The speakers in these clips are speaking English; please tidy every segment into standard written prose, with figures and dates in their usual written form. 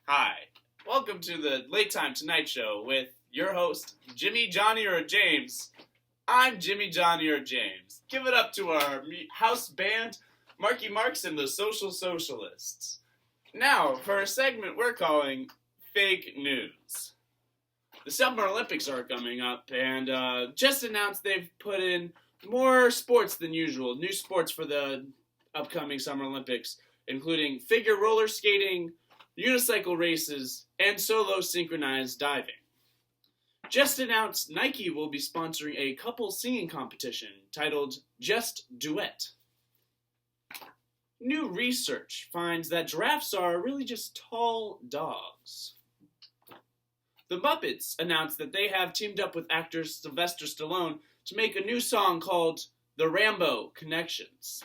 Hi, welcome to the Late Time Tonight Show with your host, Jimmy, Johnny, or James. I'm Jimmy, Johnny, or James. Give it up to our house band, Marky Marks and the Social Socialists. Now, for a segment we're calling Fake News. The Summer Olympics are coming up, and just announced they've put in more sports than usual. New sports for the upcoming Summer Olympics, including figure roller skating, unicycle races, and solo synchronized diving. Just announced Nike will be sponsoring a couple singing competition titled Just Duet. New research finds that giraffes are really just tall dogs. The Muppets announced that they have teamed up with actor Sylvester Stallone to make a new song called The Rambo Connections.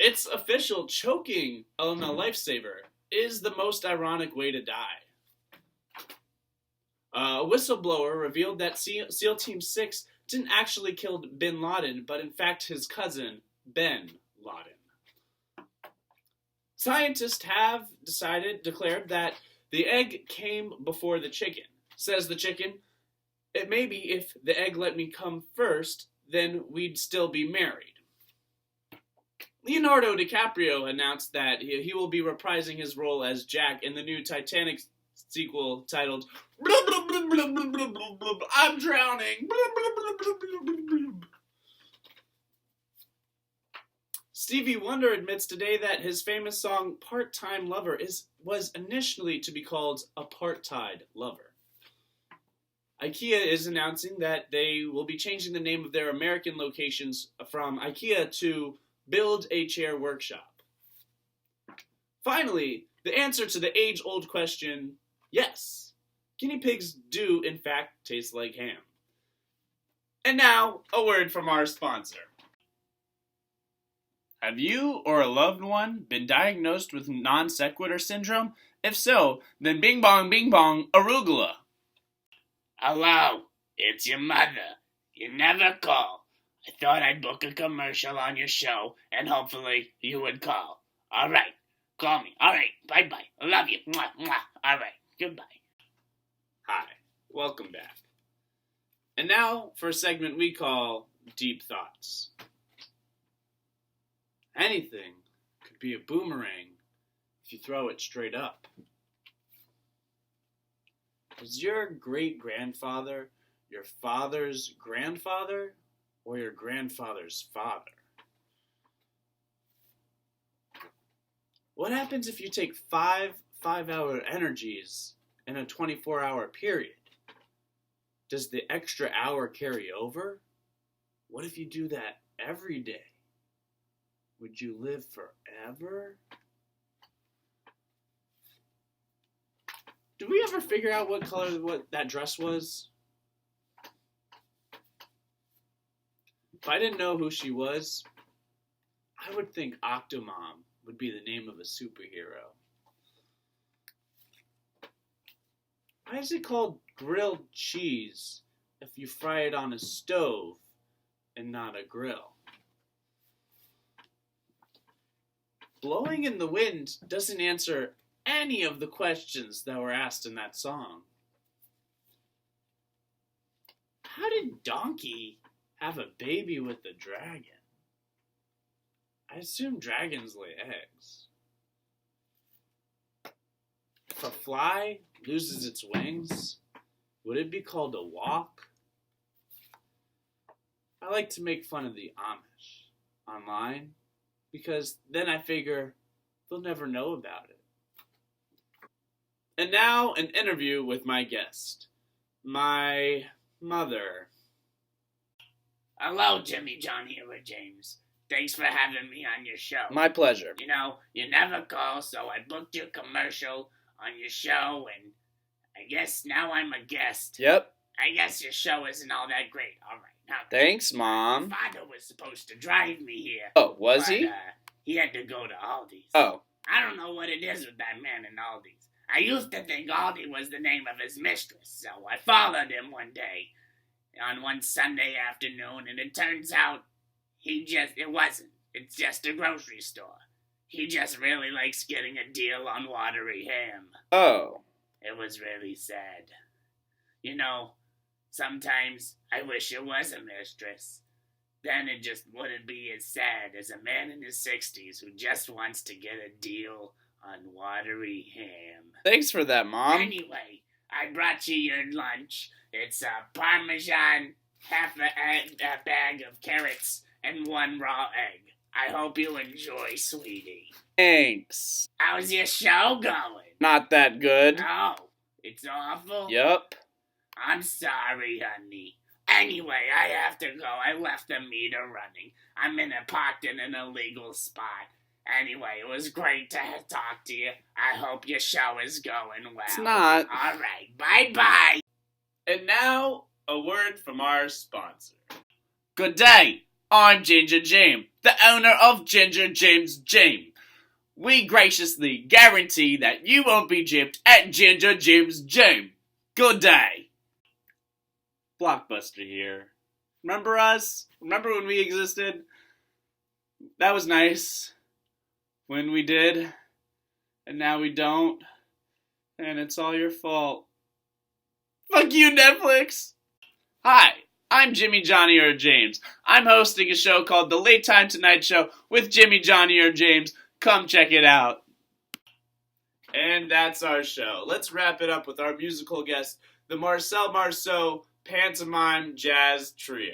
It's official, choking on a lifesaver is the most ironic way to die. A whistleblower revealed that SEAL Team 6 didn't actually kill bin Laden, but in fact his cousin, Ben Laden. Scientists have declared that the egg came before the chicken. Says the chicken, it may be if the egg let me come first, then we'd still be married. Leonardo DiCaprio announced that he will be reprising his role as Jack in the new Titanic sequel titled I'm Drowning. Stevie Wonder admits today that his famous song Part-Time Lover was initially to be called Apartheid Lover. IKEA is announcing that they will be changing the name of their American locations from IKEA to Build a Chair Workshop. Finally, the answer to the age-old question, yes, guinea pigs do in fact taste like ham. And now, a word from our sponsor. Have you or a loved one been diagnosed with non sequitur syndrome? If so, then bing bong, arugula. Hello, it's your mother. You never call. I thought I'd book a commercial on your show, and hopefully you would call. All right, call me. All right, bye-bye. I love you. Mwah, mwah. All right, goodbye. Hi, welcome back. And now for a segment we call Deep Thoughts. Anything could be a boomerang if you throw it straight up. Was your great-grandfather your father's grandfather or your grandfather's father? What happens if you take five 5-hour energies in a 24-hour period? Does the extra hour carry over? What if you do that every day? Would you live forever? Did we ever figure out what color that dress was? If I didn't know who she was, I would think Octomom would be the name of a superhero. Why is it called grilled cheese if you fry it on a stove and not a grill? Blowing in the Wind doesn't answer any of the questions that were asked in that song. How did Donkey have a baby with a dragon? I assume dragons lay eggs. If a fly loses its wings, would it be called a walk? I like to make fun of the Amish online because then I figure they'll never know about it. And now an interview with my guest, my mother. Hello, Jimmy, John here with James. Thanks for having me on your show. My pleasure. You know, you never call, so I booked your commercial on your show, and I guess now I'm a guest. Yep. I guess your show isn't all that great. All right. Now, Thanks, Mom. my father was supposed to drive me here. Oh, was but, he? He had to go to Aldi's. Oh. I don't know what it is with that man in Aldi's. I used to think Aldi was the name of his mistress, so I followed him one day on one Sunday afternoon, and it turns out it wasn't. It's just a grocery store. He just really likes getting a deal on watery ham. Oh. It was really sad. You know, sometimes I wish it was a mistress. Then it just wouldn't be as sad as a man in his 60s who just wants to get a deal on watery ham. Thanks for that, Mom. Anyway, I brought you your lunch. It's a Parmesan, half a bag of carrots, and 1 raw egg. I hope you enjoy, sweetie. Thanks. How's your show going? Not that good. Oh, it's awful? Yup. I'm sorry, honey. Anyway, I have to go. I left the meter running. I'm parked in an illegal spot. Anyway, it was great to talk to you. I hope your show is going well. It's not. All right, bye-bye. And now, a word from our sponsor. Good day. I'm Ginger James, the owner of Ginger James James. We graciously guarantee that you won't be gypped at Ginger James James. Good day. Blockbuster here. Remember us? Remember when we existed? That was nice. When we did. And now we don't. And it's all your fault. Fuck you, Netflix! Hi, I'm Jimmy Johnny or James. I'm hosting a show called The Late Time Tonight Show with Jimmy Johnny or James. Come check it out. And that's our show. Let's wrap it up with our musical guest, the Marcel Marceau Pantomime Jazz Trio.